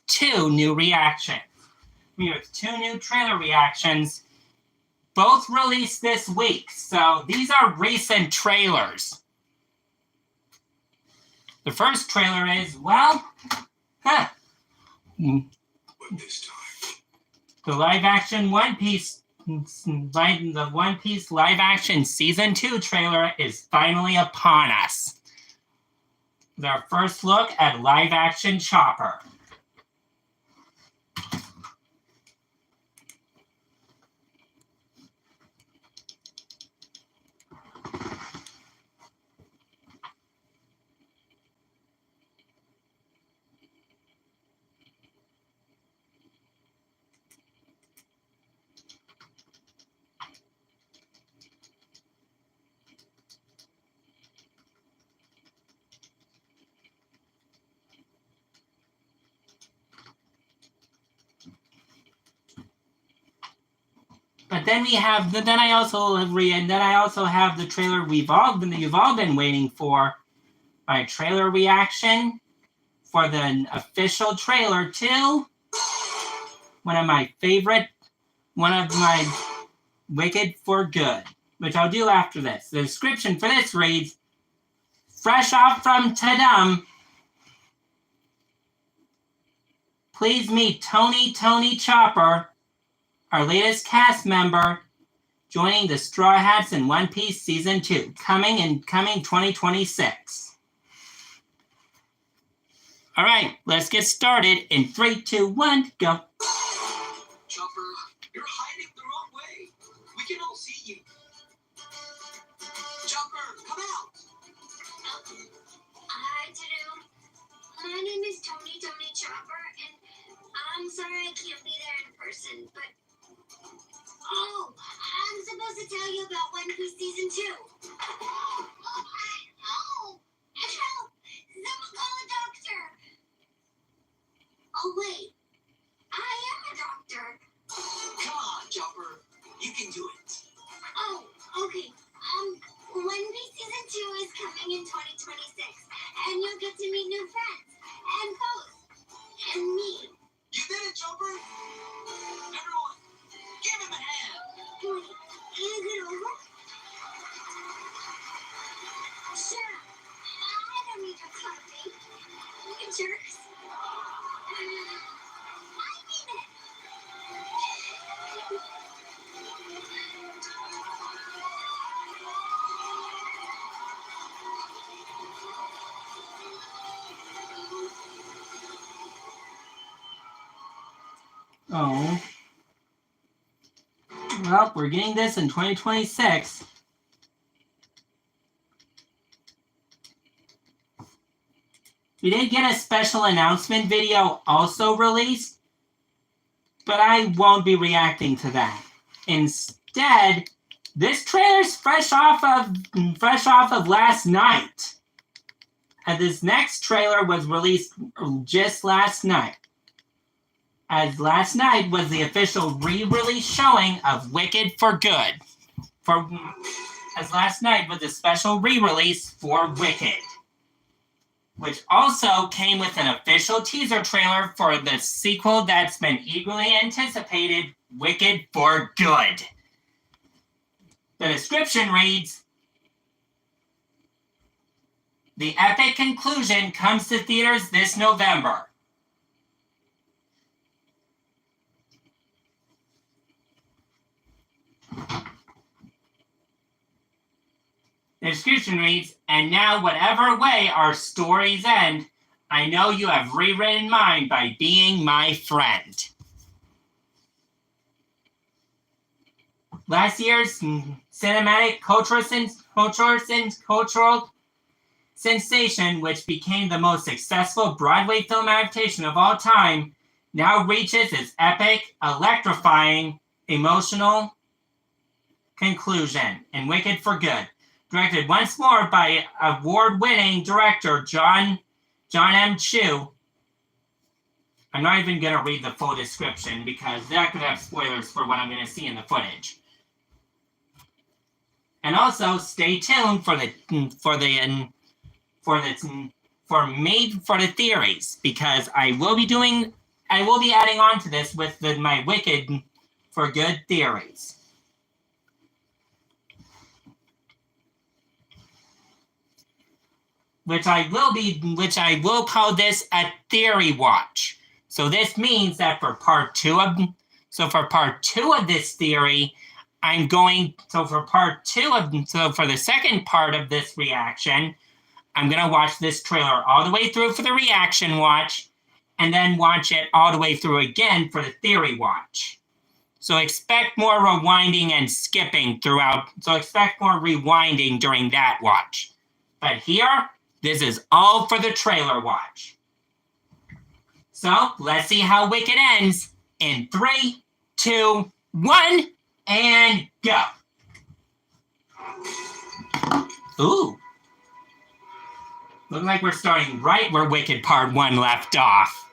two new reactions. We have two new trailer reactions, both released this week. So these are recent trailers. The first trailer is, well, the live-action One Piece, the One Piece live-action Season 2 trailer is finally upon us. It's our first look at live-action Chopper. But then I also have the trailer you've all been waiting for, my trailer reaction for the official trailer to one of my Wicked for Good, which I'll do after this. The description for this reads, fresh off from Tadum, please meet Tony Chopper, our latest cast member, joining the Straw Hats in One Piece Season 2, coming 2026. All right, let's get started in 3, 2, 1, go. Chopper, you're hiding the wrong way. We can all see you. Chopper, come out. Hi, Tadum. My name is Tony Chopper, and I'm sorry I can't be there in person, but oh, I'm supposed to tell you about One Piece Season 2. Oh, help! Someone call a doctor! Oh, wait. I am a doctor. Come on, Chopper. You can do it. Oh, okay. One Piece Season 2 is coming in 2026, and you'll get to meet new friends, and hosts, and me. You did it, Chopper. Everyone, give him a hand. Wait, is it over? Sure. I don't need your clapping. You jerks. I mean it. Oh. Well, we're getting this in 2026. We did get a special announcement video also released, but I won't be reacting to that. Instead, this trailer's fresh off of last night. And this next trailer was released just last night. As last night was the official re-release showing of Wicked for Good. As last night was a special re-release for Wicked, which also came with an official teaser trailer for the sequel that's been eagerly anticipated, Wicked for Good. The description reads, the epic conclusion comes to theaters this November. The description reads, and now whatever way our stories end, I know you have rewritten mine by being my friend. Last year's cinematic cultural sensation, which became the most successful Broadway film adaptation of all time, now reaches its epic, electrifying, emotional conclusion in Wicked for Good. Directed once more by award-winning director John M. Chu. I'm not even going to read the full description because that could have spoilers for what I'm going to see in the footage. And also, stay tuned for the theories, because I will be doing I will be adding on to this with my Wicked for Good theories. Which I will call this a theory watch. So this means that for part two of this theory, for the second part of this reaction, I'm going to watch this trailer all the way through for the reaction watch, and then watch it all the way through again for the theory watch. So expect more rewinding and skipping throughout. So expect more rewinding during that watch. But here, this is all for the trailer watch. So let's see how Wicked ends in 3, 2, 1, and go. Ooh. Looks like we're starting right where Wicked Part 1 left off.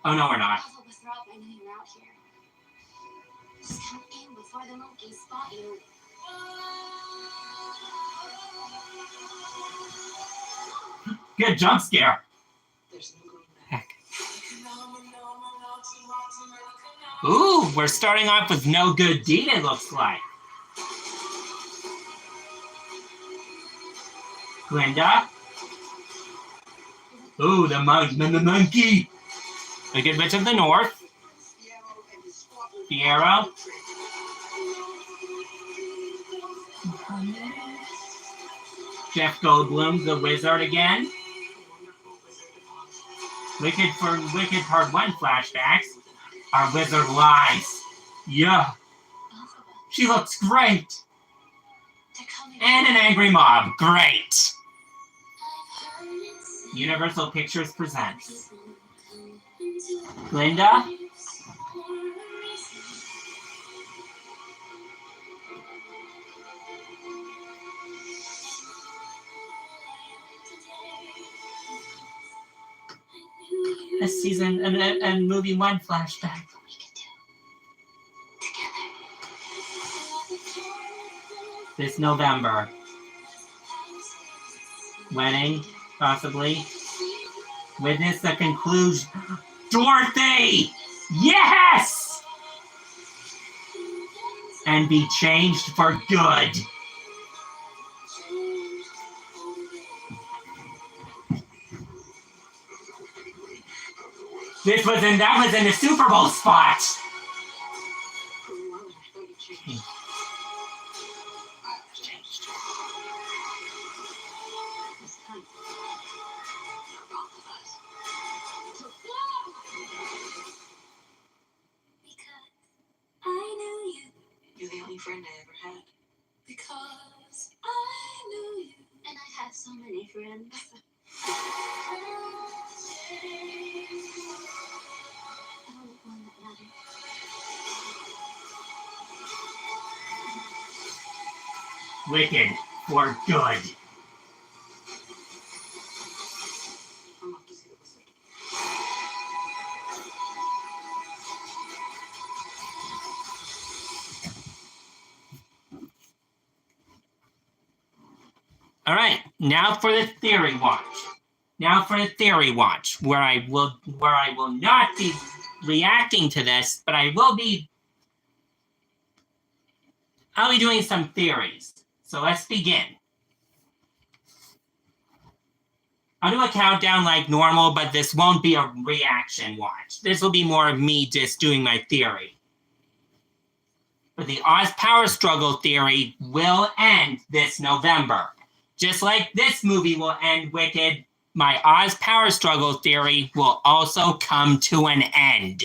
Oh, no, we're not. I know you're out here. Just come in before the monkeys spot you. Good jump scare. There's no going back. Ooh, we're starting off with no good deed, it looks like. Glinda. Ooh, the monkey. Wicked Witch of the North. Fiero. Jeff Goldblum, the wizard again. Wicked Part 1 flashbacks. Our wizard lies. Yeah. She looks great. And an angry mob. Great. Universal Pictures presents Glinda. A season and movie 1 flashback. This November. Wedding, possibly. Witness the conclusion. Dorothy! Yes! And be changed for good. That was in the Super Bowl spot. You're the only friend I ever had. Because I knew you. And I have so many friends. Wicked for good. I'm off to see the wizard. All right, now for the theory watch. Where I will not be reacting to this, but I'll be doing some theories. So let's begin. I'll do a countdown like normal, but this won't be a reaction watch. This will be more of me just doing my theory. But the Oz power struggle theory will end this November. Just like this movie will end Wicked, my Oz power struggle theory will also come to an end.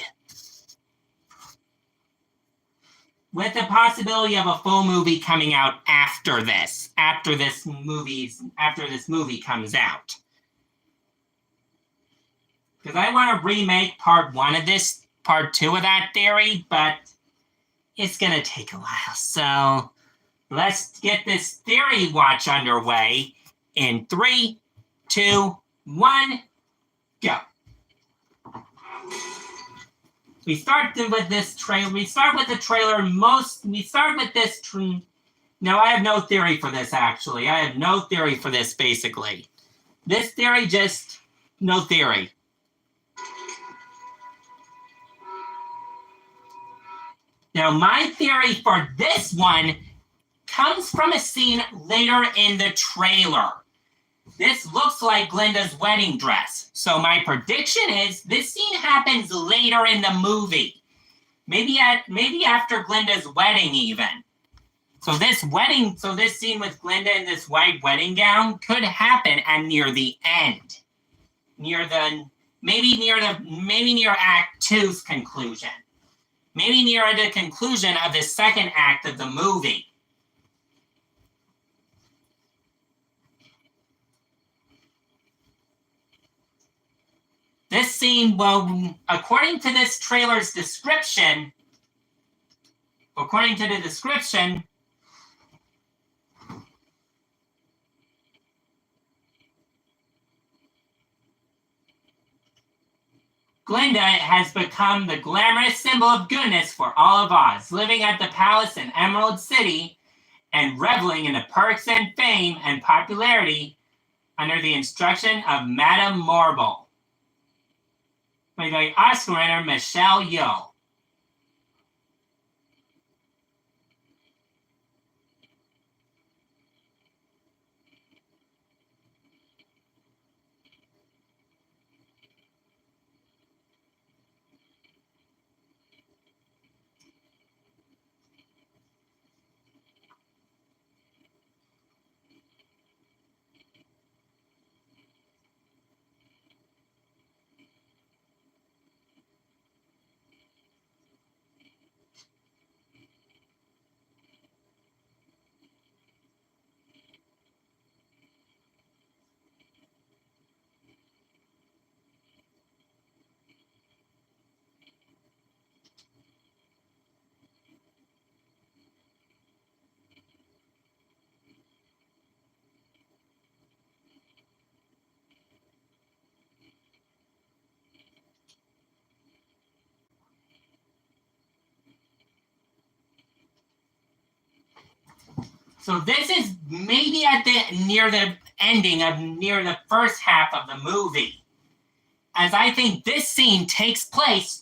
With the possibility of a full movie coming out after this movie comes out. Because I want to remake part 1 of this, part 2 of that theory, but it's going to take a while. So let's get this theory watch underway in 3, 2, 1, go. We start with this trailer. No, I have no theory for this, actually. I have no theory for this, basically. This theory no theory. Now, my theory for this one comes from a scene later in the trailer. This looks like Glinda's wedding dress. So my prediction is this scene happens later in the movie. Maybe after Glinda's wedding even. So this scene with Glinda in this white wedding gown could happen near the end. Near Act 2's conclusion. Maybe near the conclusion of the second act of the movie. This scene, well, according to this trailer's description, Glinda has become the glamorous symbol of goodness for all of Oz, living at the palace in Emerald City and reveling in the perks and fame and popularity under the instruction of Madame Marble, played by Oscar winner Michelle Yeoh. So this is maybe near the ending of near the first half of the movie, as I think this scene takes place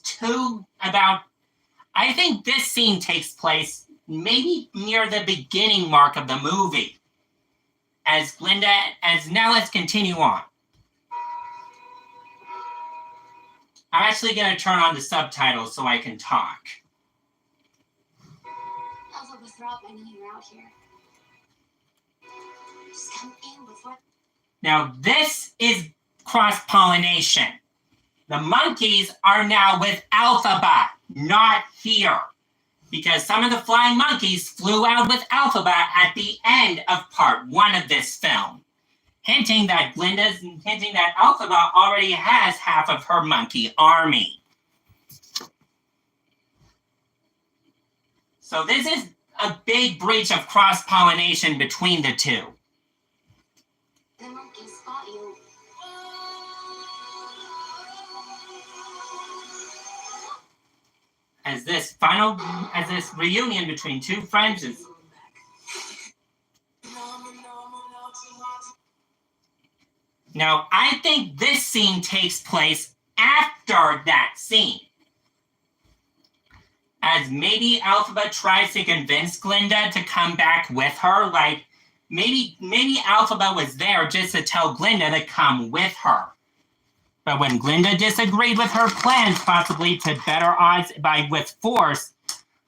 maybe near the beginning mark of the movie. Now let's continue on. I'm actually going to turn on the subtitles so I can talk. I knew you were out here. Just come in with what? Now this is cross-pollination. The monkeys are now with Alphaba, not here. Because some of the flying monkeys flew out with Alphaba at the end of part 1 of this film. Hinting that Alphaba already has half of her monkey army. So this is a big breach of cross-pollination between the two. The monkeys spot you. As this reunion between two friends is. Now, I think this scene takes place after that scene. As maybe Alphaba tries to convince Glinda to come back with her, like maybe Alphaba was there just to tell Glinda to come with her. But when Glinda disagreed with her plans, possibly to better odds with force,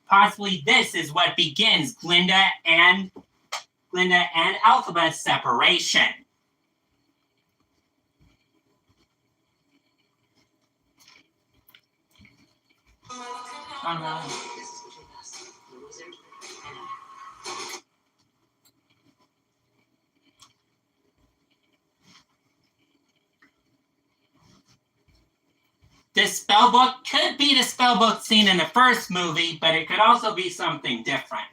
possibly this is what begins Glinda and Alphaba's separation. This spellbook could be the spellbook scene in the first movie, but it could also be something different.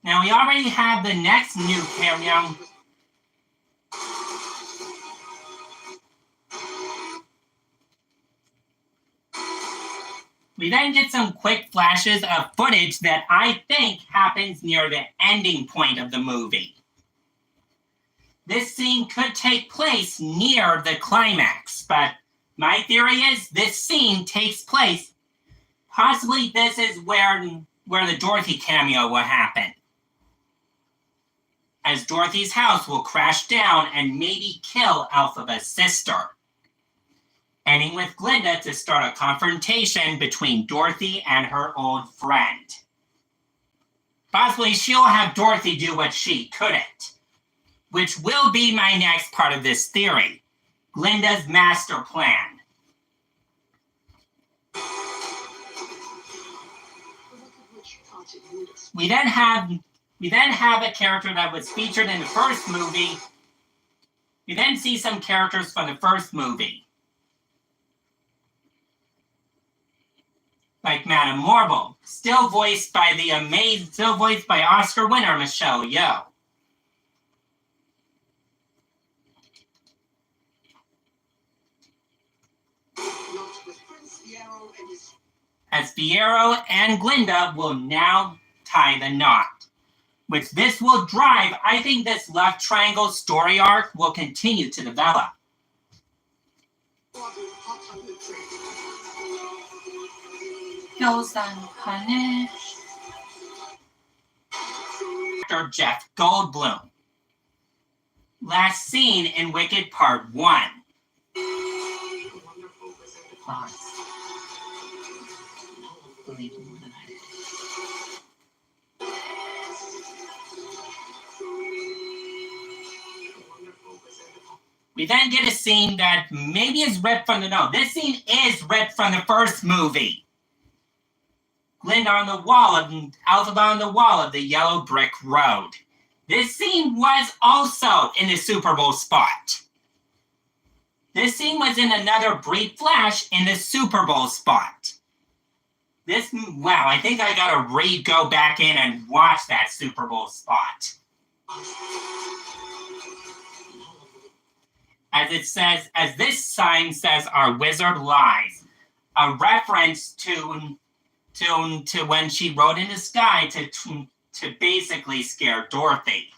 Now we already have the next new cameo. We then get some quick flashes of footage that I think happens near the ending point of the movie. This scene could take place near the climax, but my theory is this scene takes place. Possibly this is where the Dorothy cameo will happen. As Dorothy's house will crash down and maybe kill Elphaba's sister. Ending with Glinda to start a confrontation between Dorothy and her old friend. Possibly she'll have Dorothy do what she couldn't, which will be my next part of this theory. Glinda's master plan. We then have a character that was featured in the first movie. We then see some characters from the first movie. Like Madame Marble, still voiced by Oscar winner Michelle Yeoh. As Fiyero and Glinda will now tie the knot, which this will drive. I think this love triangle story arc will continue to develop. Goes unpunished. Actor Jeff Goldblum. Last seen in Wicked Part 1. We then get a scene that maybe is ripped from this scene is ripped from the first movie. Glinda on the wall of Elphaba on the wall of the yellow brick road. This scene was also in the Super Bowl spot. This scene was in another brief flash in the Super Bowl spot. I think I gotta go back in and watch that Super Bowl spot. As this sign says, our wizard lies. A reference to when she rode in the sky to basically scare Dorothy.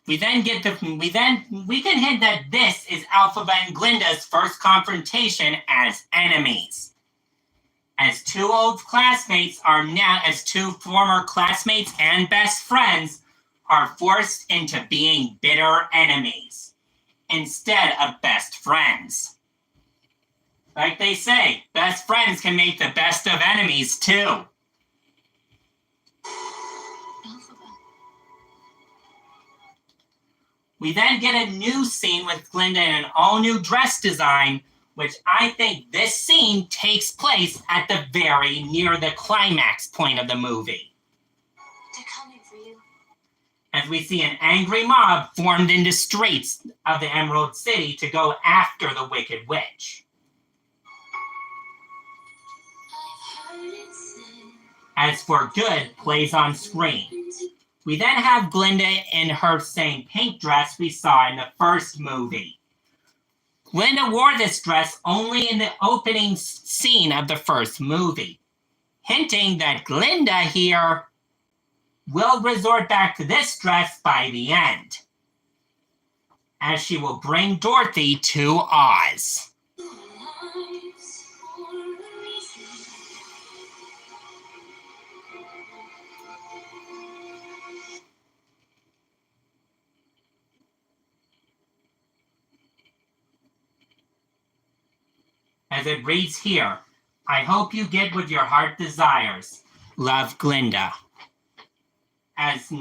We can hint that this is Elphaba and Glinda's first confrontation as enemies. As two former classmates and best friends are forced into being bitter enemies instead of best friends. Like they say, best friends can make the best of enemies too. We then get a new scene with Glinda in an all-new dress design, which I think this scene takes place at the near the climax point of the movie. They're coming for you. As we see an angry mob formed in the streets of the Emerald City to go after the Wicked Witch. As For Good plays on screen. We then have Glinda in her same pink dress we saw in the first movie. Glinda wore this dress only in the opening scene of the first movie, hinting that Glinda here will resort back to this dress by the end, as she will bring Dorothy to Oz. As it reads here, I hope you get what your heart desires. Love, Glinda. As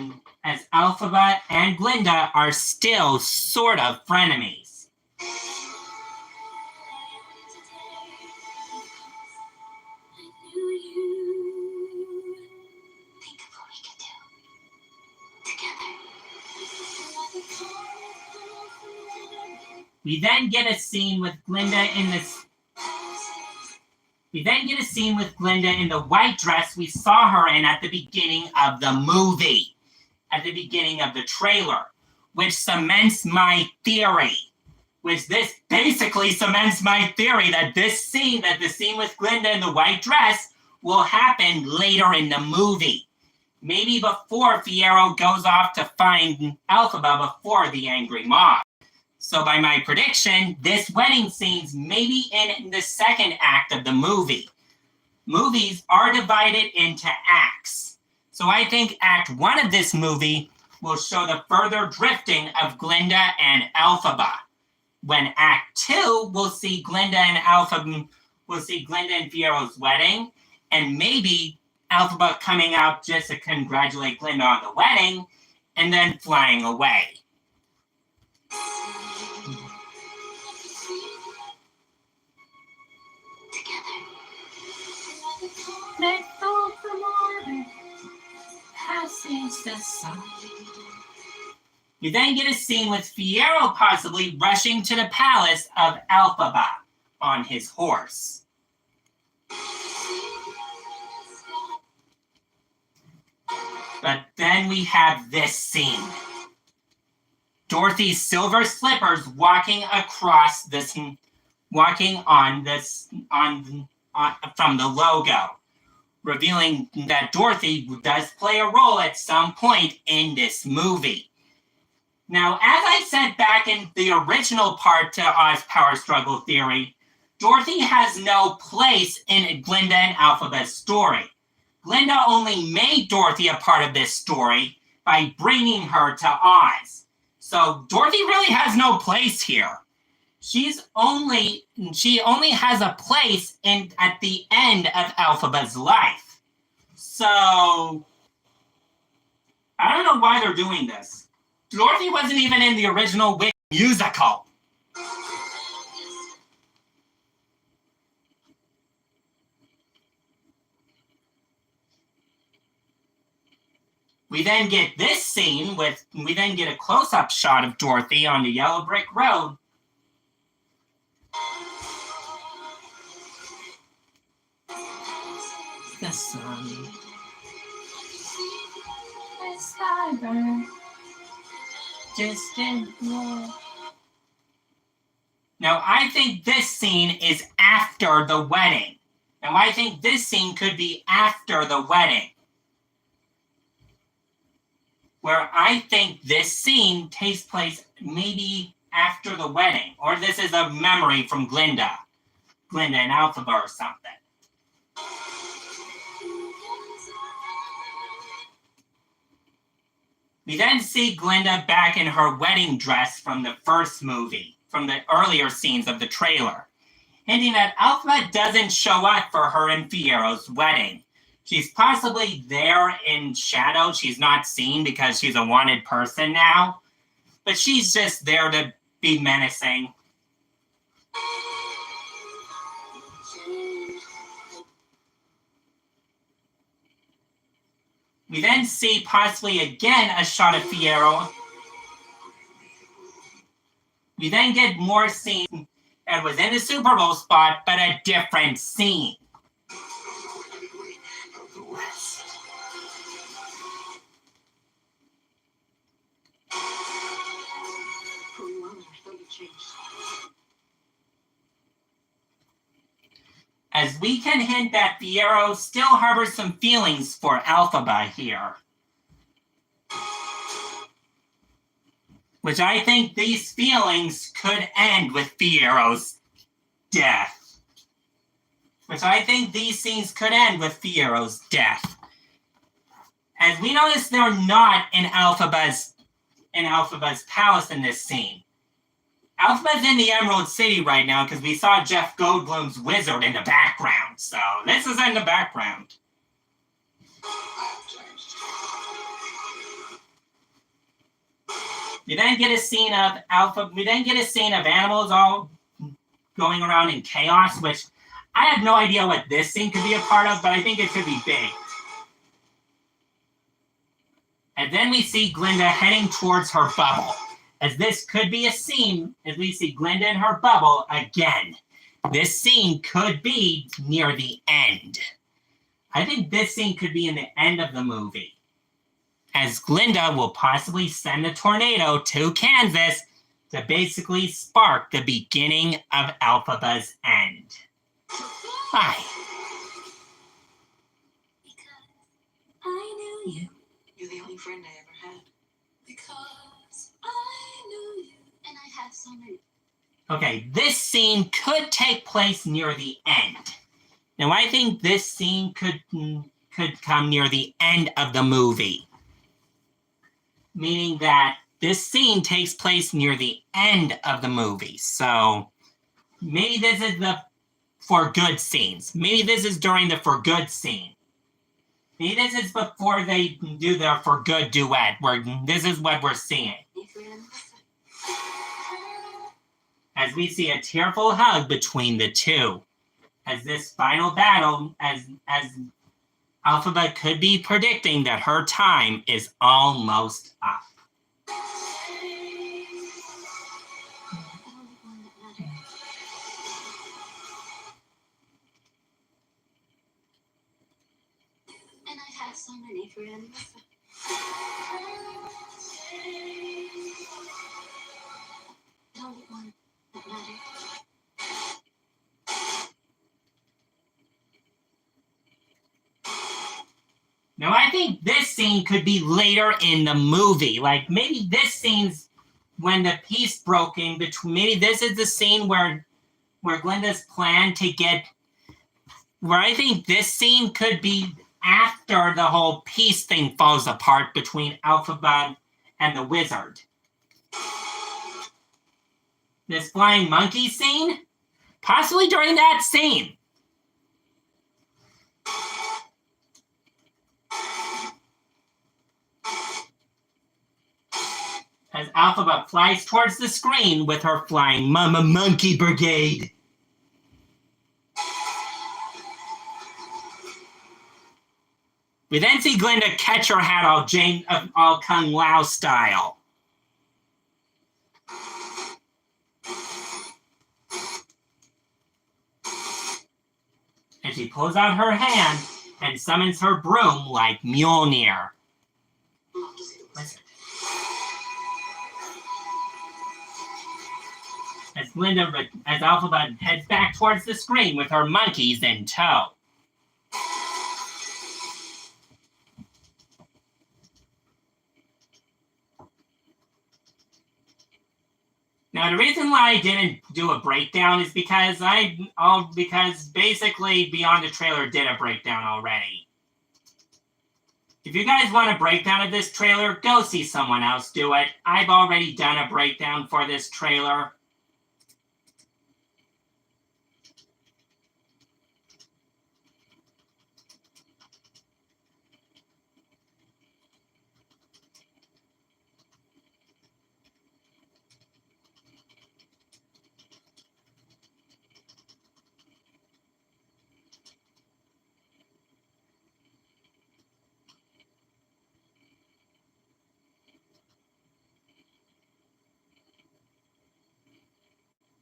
Elphaba and Glinda are still sort of frenemies. Think of what we could do together. We then get a scene with Glinda in the white dress we saw her in at the beginning of the movie, at the beginning of the trailer, which cements my theory. This basically cements my theory that the scene with Glinda in the white dress will happen later in the movie. Maybe before Fiyero goes off to find Elphaba before the angry mob. So by my prediction, this wedding scene's maybe in the second act of the movie. Movies are divided into acts. So I think Act 1 of this movie will show the further drifting of Glinda and Elphaba. When Act 2, we'll see Glinda and Fiyero's wedding, and maybe Elphaba coming out just to congratulate Glinda on the wedding, and then flying away. Let's go from orbit, passes the sun. We then get a scene with Fiyero possibly rushing to the palace of Elphaba on his horse. But then we have this scene. Dorothy's silver slippers walking from the logo, revealing that Dorothy does play a role at some point in this movie. Now, as I said back in the original part to Oz Power Struggle Theory, Dorothy has no place in Glinda and Elphaba's story. Glinda only made Dorothy a part of this story by bringing her to Oz. So Dorothy really has no place here. She only has a place at the end of Elphaba's life. So I don't know why they're doing this. Dorothy wasn't even in the original Wicked musical. We then get this scene we then get a close-up shot of Dorothy on the yellow brick road. The sun. The sky burn. Distant blue. Now, I think this scene is after the wedding. Now, I think this scene could be after the wedding. Where I think this scene takes place maybe after the wedding. Or this is a memory from Glinda and Elphaba or something. We then see Glinda back in her wedding dress from the first movie, from the earlier scenes of the trailer, hinting that Elphaba doesn't show up for her and Fiyero's wedding. She's possibly there in shadow. She's not seen because she's a wanted person now, but she's just there to be menacing. We then see possibly again a shot of Fiyero. We then get more scenes that was in the Super Bowl spot, but a different scene. As we can hint that Fiyero still harbors some feelings for Elphaba here. Which I think these feelings could end with Fiyero's death. Which I think these scenes could end with Fiyero's death. As we notice, they're not in Elphaba's palace in this scene. Elphaba's in the Emerald City right now because we saw Jeff Goldblum's wizard in the background. So this is in the background. We then get a scene of animals all going around in chaos, which I have no idea what this scene could be a part of, but I think it could be big. And then we see Glinda heading towards her bubble. As this could be a scene, as we see Glinda in her bubble again. This scene could be near the end. I think this scene could be in the end of the movie. as Glinda will possibly send a tornado to Kansas to basically spark the beginning of Elphaba's end. Why? Because I knew you. You're the only friend I ever had. Because I knew you. And I have so many. Okay, this scene could take place near the end. Now, I think this scene could come near the end of the movie. Meaning that this scene takes place near the end of the movie. So, maybe this is the for good scenes. Maybe this is during the for good scene. Maybe this is before they do their for good duet, where this is what we're seeing. As we see a tearful hug between the two. As this final battle, as Elphaba could be predicting that her time is almost up. And I have so many friends. The only one that matters. Now, I think this scene could be later in the movie. Like, maybe this scene's when the peace broken between. Maybe this is the scene where Glinda's plan to get. Where I think this scene could be after the whole peace thing falls apart between Elphaba and the wizard. This flying monkey scene? Possibly during that scene. As Elphaba flies towards the screen with her flying Mama Monkey Brigade. We then see Glinda catch her hat all Kung Lao style. And she pulls out her hand and summons her broom like Mjolnir. As Elphaba heads back towards the screen with her monkeys in tow. Now, the reason why I didn't do a breakdown is because basically Beyond the Trailer did a breakdown already. If you guys want a breakdown of this trailer, go see someone else do it. I've already done a breakdown for this trailer.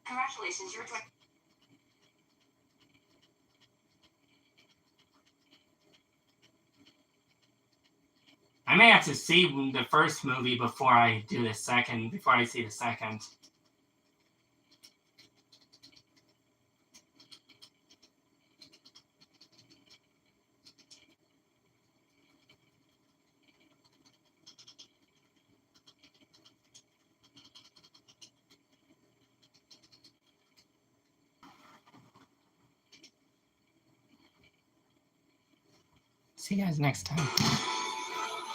Congratulations, you're I may have to see the first movie before I see the second. See you guys next time.